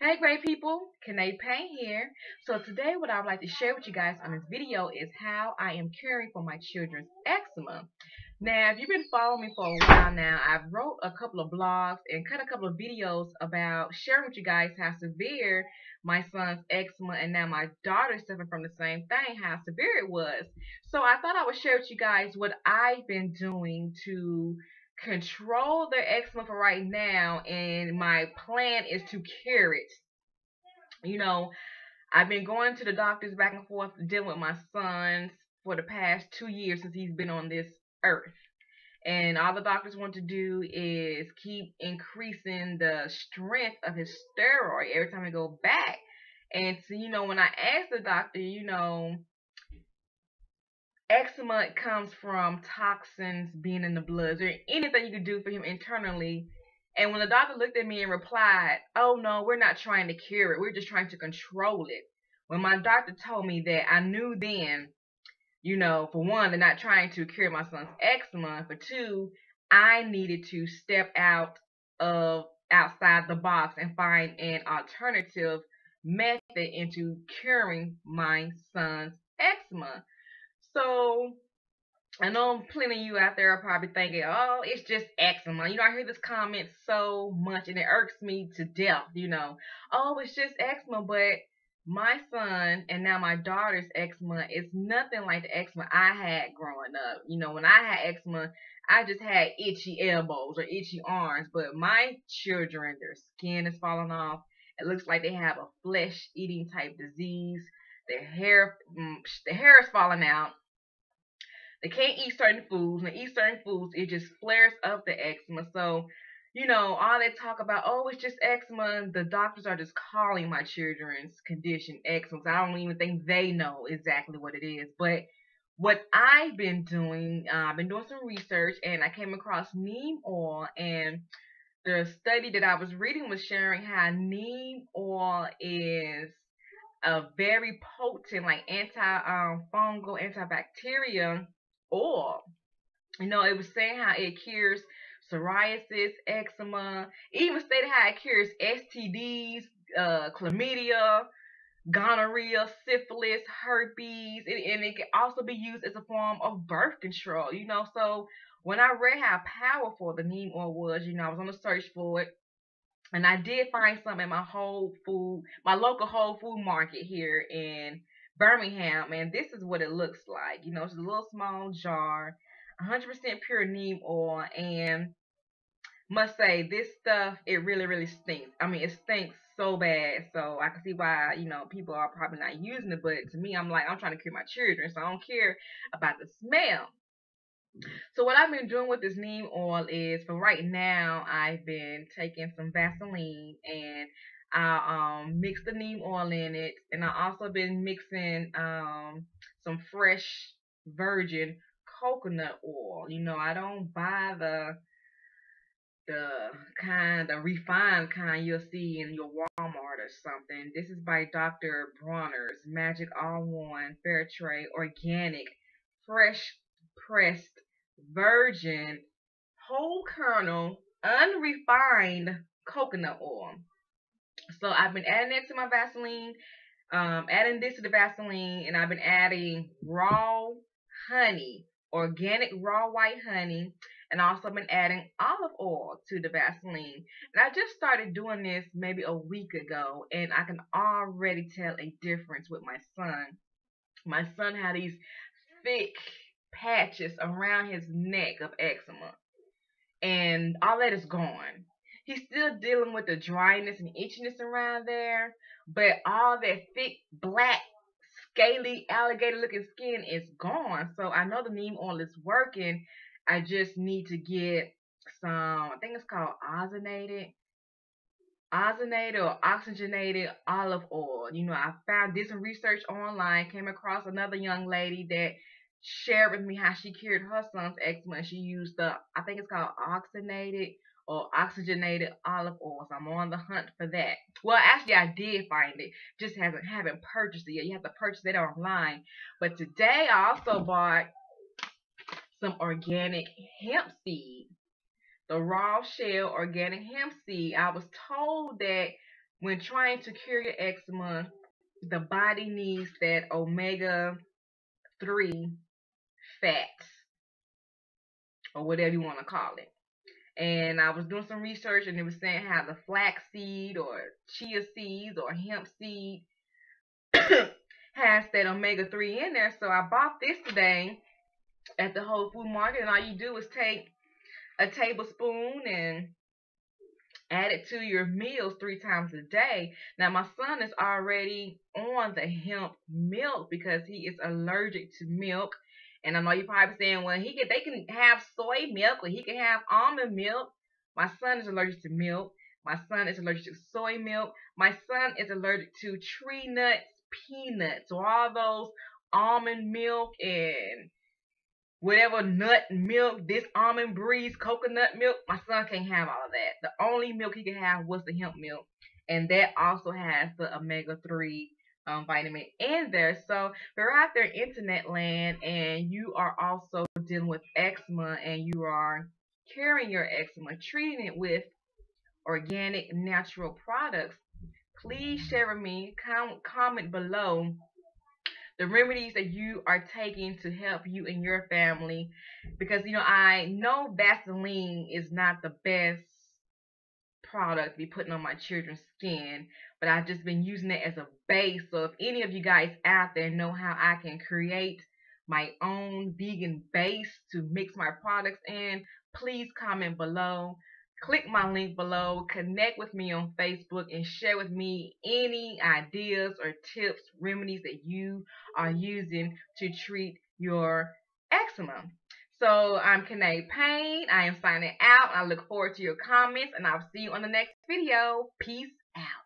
Hey great people, Kanae Payne here. So today what I would like to share with you guys on this video is how I am caring for my children's eczema. Now, if you've been following me for a while now, I've wrote a couple of blogs and cut a couple of videos about sharing with you guys how severe my son's eczema and now my daughter suffering from the same thing, how severe it was. So I thought I would share with you guys what I've been doing to control their eczema for right now, and my plan is to cure it. You know, I've been going to the doctors back and forth dealing with my son for the past 2 years since he's been on this earth. And all the doctors want to do is keep increasing the strength of his steroid every time I go back. And so, when I asked the doctor, eczema comes from toxins being in the blood. Is there anything you could do for him internally? And when the doctor looked at me and replied, "Oh no, we're not trying to cure it. We're just trying to control it." When my doctor told me that, I knew then, for one, they're not trying to cure my son's eczema. For two, I needed to step outside the box and find an alternative method into curing my son's eczema. So I know plenty of you out there are probably thinking, "Oh, it's just eczema." I hear this comment so much and it irks me to death. "Oh, it's just eczema." But my son and now my daughter's eczema is nothing like the eczema I had growing up. When I had eczema, I just had itchy elbows or itchy arms. But my children, their skin is falling off. It looks like they have a flesh eating type disease. Their hair is falling out. They can't eat certain foods, and they eat certain foods, it just flares up the eczema. So, all they talk about, "Oh, it's just eczema," the doctors are just calling my children's condition eczema. So I don't even think they know exactly what it is. But what I've been doing some research, and I came across neem oil, and the study that I was reading was sharing how neem oil is a very potent, like anti-fungal, antibacterial oil. It was saying how it cures psoriasis, eczema. It even stated how it cures STDs, chlamydia, gonorrhea, syphilis, herpes, and it can also be used as a form of birth control. So when I read how powerful the neem oil was, I was on the search for it. And I did find some in my local Whole Food market here in Birmingham, and this is what it looks like. It's a little small jar, 100% pure neem oil, and must say this stuff, it really really stinks. I mean, it stinks so bad. So I can see why people are probably not using it, but to me, I'm like, I'm trying to cure my children, so I don't care about the smell. So what I've been doing with this neem oil is, for right now, I've been taking some Vaseline and I mix the neem oil in it, and I also been mixing some fresh virgin coconut oil. I don't buy the refined kind you'll see in your Walmart or something. This is by Dr. Bronner's Magic All One Fair Trade Organic Fresh Pressed Virgin Whole Kernel Unrefined Coconut Oil. So I've been adding that to my Vaseline, adding this to the Vaseline, and I've been adding raw honey, organic raw white honey, and also been adding olive oil to the Vaseline. And I just started doing this maybe a week ago, and I can already tell a difference with my son. My son had these thick patches around his neck of eczema, and all that is gone. He's still dealing with the dryness and itchiness around there, but all that thick, black, scaly, alligator looking skin is gone. So I know the neem oil is working. I just need to get some, I think it's called ozonated or oxygenated olive oil. I found did some research online, came across another young lady that shared with me how she cured her son's eczema. She used I think it's called oxygenated or oxygenated olive oil. So I'm on the hunt for that. Well, actually, I did find it, just haven't purchased it yet. You have to purchase it online. But today, I also bought some organic hemp seed, the raw shell organic hemp seed. I was told that when trying to cure your eczema, the body needs that omega-3 fats, or whatever you want to call it. And I was doing some research, and it was saying how the flaxseed or chia seeds or hemp seed has that omega-3 in there. So I bought this today at the Whole Food Market, and all you do is take a tablespoon and add it to your meals 3 times a day. Now my son is already on the hemp milk because he is allergic to milk. And I know you're probably saying, well, they can have soy milk or he can have almond milk. My son is allergic to milk. My son is allergic to soy milk. My son is allergic to tree nuts, peanuts, so all those almond milk and whatever nut milk, this almond breeze, coconut milk. My son can't have all of that. The only milk he can have was the hemp milk, and that also has the omega-3 vitamin in there. So if you're out there in internet land and you are also dealing with eczema and you are curing your eczema, treating it with organic natural products, please share with me, comment below the remedies that you are taking to help you and your family. Because, I know Vaseline is not the best product to be putting on my children's skin, but I've just been using it as a base. So if any of you guys out there know how I can create my own vegan base to mix my products in, please comment below. Click my link below, connect with me on Facebook, and share with me any ideas or tips, remedies that you are using to treat your eczema. So I'm Kanae Payne. I am signing out. I look forward to your comments, and I'll see you on the next video. Peace out.